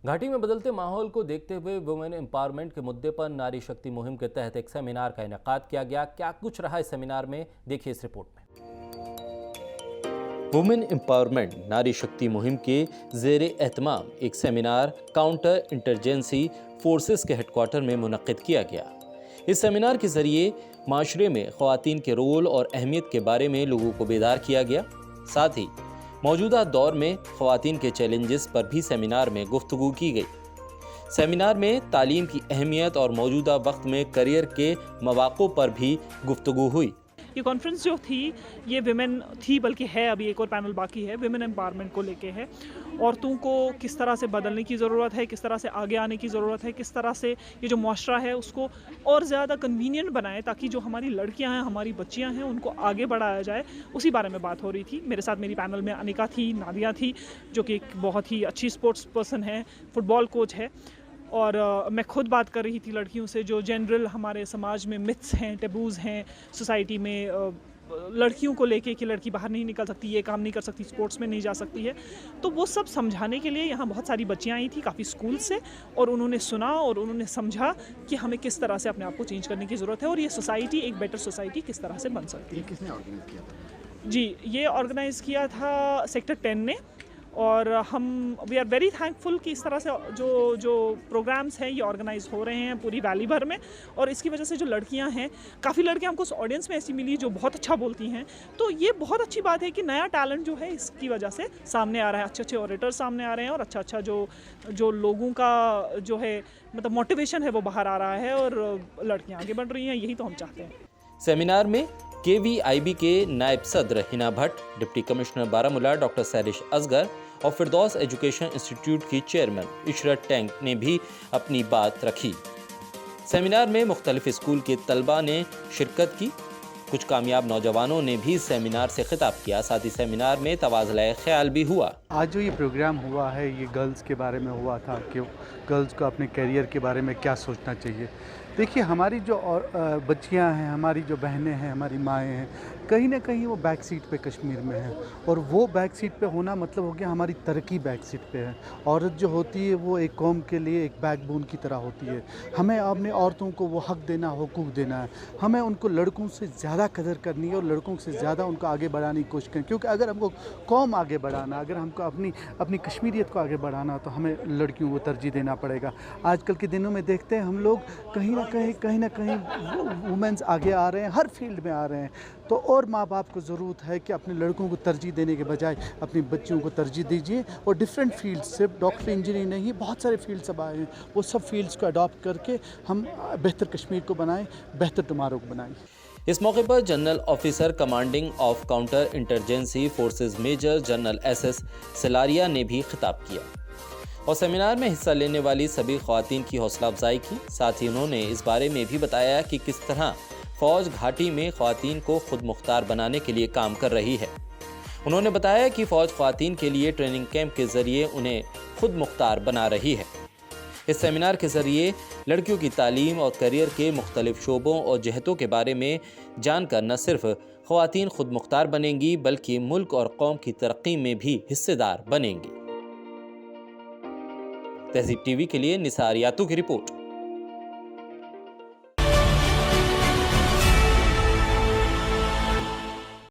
घाटी में बदलते माहौल को देखते हुए वुमेन एम्पावरमेंट के मुद्दे पर नारी शक्ति मुहिम के तहत एक सेमिनार का इनेकाद किया गया। क्या कुछ रहा इस सेमिनार में, देखिए इस रिपोर्ट में। वुमेन एम्पावरमेंट नारी शक्ति मुहिम के ज़ेर एहतमाम एक सेमिनार काउंटर इंटरजेंसी फोर्सेस के हेडक्वार्टर में मुनक्किद किया गया। इस सेमिनार के जरिए माशरे में ख़वातीन के रोल और अहमियत के बारे में लोगों को बेदार किया गया। साथ ही मौजूदा दौर में ख़वातीन के चैलेंजेस पर भी सेमिनार में गुफ्तगू की गई। सेमिनार में तालीम की अहमियत और मौजूदा वक्त में करियर के मौक़ों पर भी गुफ्तगू हुई। ये कॉन्फ्रेंस जो थी ये विमेन थी, बल्कि है अभी एक और पैनल बाकी है, विमेन एम्पावरमेंट को लेके है। औरतों को किस तरह से बदलने की ज़रूरत है, किस तरह से आगे आने की ज़रूरत है, किस तरह से ये जो मुआशरा है उसको और ज़्यादा कन्वीनियंट बनाए ताकि जो हमारी लड़कियां हैं, हमारी बच्चियां हैं, उनको आगे बढ़ाया जाए। उसी बारे में बात हो रही थी। मेरे साथ मेरी पैनल में अनिका थी, नादिया थी जो कि एक बहुत ही अच्छी स्पोर्ट्स पर्सन है, फुटबॉल कोच है। और मैं खुद बात कर रही थी लड़कियों से जो जनरल हमारे समाज में मिथ्स हैं, टेबूज़ हैं सोसाइटी में लड़कियों को लेके कि लड़की बाहर नहीं निकल सकती, ये काम नहीं कर सकती, स्पोर्ट्स में नहीं जा सकती है। तो वो सब समझाने के लिए यहाँ बहुत सारी बच्चियाँ आई थी काफ़ी स्कूल से, और उन्होंने सुना और उन्होंने समझा कि हमें किस तरह से अपने आप को चेंज करने की ज़रूरत है और ये सोसाइटी एक बेटर सोसाइटी किस तरह से बन सकती है। किसने ऑर्गेनाइज किया था? जी, ये ऑर्गेनाइज़ किया था सेक्टर 10 ने। और हम वी आर वेरी थैंकफुल कि इस तरह से जो प्रोग्राम्स हैं ये ऑर्गेनाइज हो रहे हैं पूरी वैली भर में। और इसकी वजह से जो लड़कियां हैं, काफ़ी लड़कियां हमको ऑडियंस में ऐसी मिली जो बहुत अच्छा बोलती हैं। तो ये बहुत अच्छी बात है कि नया टैलेंट जो है इसकी वजह से सामने आ रहा है, अच्छे अच्छे ऑरेटर सामने आ रहे हैं और अच्छा जो लोगों का जो है मतलब मोटिवेशन है वो बाहर आ रहा है और लड़कियाँ आगे बढ़ रही हैं। यही तो हम चाहते हैं। सेमिनार में KVIB के नायब सदर Hina Bhatt, deputy commissioner Baramulla doctor Sairish Asgar और फिरदौस एजुकेशन इंस्टीट्यूट की चेयरमैन इशरत टैंक ने भी अपनी बात रखी। सेमिनार में मुख्तलिफ स्कूल के तलबा ने शिरकत की। कुछ कामयाब नौजवानों ने भी सेमिनार से खिताब किया। साथ ही सेमिनार में तबादला ख्याल भी हुआ। आज जो ये प्रोग्राम हुआ है ये गर्ल्स के बारे में हुआ था कि गर्ल्स को अपने करियर के बारे में क्या सोचना चाहिए। देखिए, हमारी जो बच्चियां हैं, हमारी जो बहनें हैं, हमारी माएँ हैं, कहीं ना कहीं वो बैक सीट पे कश्मीर में है। और वो बैक सीट पे होना मतलब हो गया हमारी तरक्की बैक सीट पे है। औरत जो होती है वो एक कौम के लिए एक बैकबोन की तरह होती है। हमें अपने औरतों को वो हक देना, हुकूक देना है। हमें उनको लड़कों से ज़्यादा कदर करनी है और लड़कों से ज़्यादा उनको आगे बढ़ाने की कोशिश करनी, क्योंकि अगर हमको कौम आगे बढ़ाना, अगर हमको अपनी कश्मीरियत को आगे बढ़ाना तो हमें लड़कियों को तरजीह देना पड़ेगा। आजकल के दिनों में देखते हैं हम लोग कहीं ना कहीं वुमेन्स आगे आ रहे हैं, हर फील्ड में आ रहे हैं। तो और माँ बाप को ज़रूरत है कि अपने लड़कों को तरजीह देने के बजाय अपनी बच्चियों को तरजीह दीजिए। और डिफरेंट फील्ड्स, सिर्फ डॉक्टर इंजीनियरिंग नहीं, बहुत सारे फील्ड्स अब आए हैं, वो सब फील्ड्स को अडॉप्ट करके हम बेहतर कश्मीर को बनाएं, बेहतर टुमारो को बनाएं। इस मौके पर general officer commanding of counter insurgency forces major general SS Salaria ने भी खिताब किया और सेमिनार में हिस्सा लेने वाली सभी ख़वातीन की हौसला अफजाई की। साथ ही उन्होंने इस बारे में भी बताया कि किस तरह फ़ौज घाटी में ख़वातीन को खुद मुख्तार बनाने के लिए काम कर रही है। उन्होंने बताया कि फ़ौज ख़वातीन के लिए ट्रेनिंग कैंप के ज़रिए उन्हें खुद मुख्तार बना रही है। इस सेमिनार के ज़रिए लड़कियों की तालीम और करियर के मुख्तलिफ शोबों और जहतों के बारे में जानकर न सिर्फ ख़वातीन खुद मुख्तार बनेंगी बल्कि मुल्क और कौम की तरक्की में भी हिस्सेदार बनेंगी। तहज़ीब TV के लिए निसार यातू की रिपोर्ट।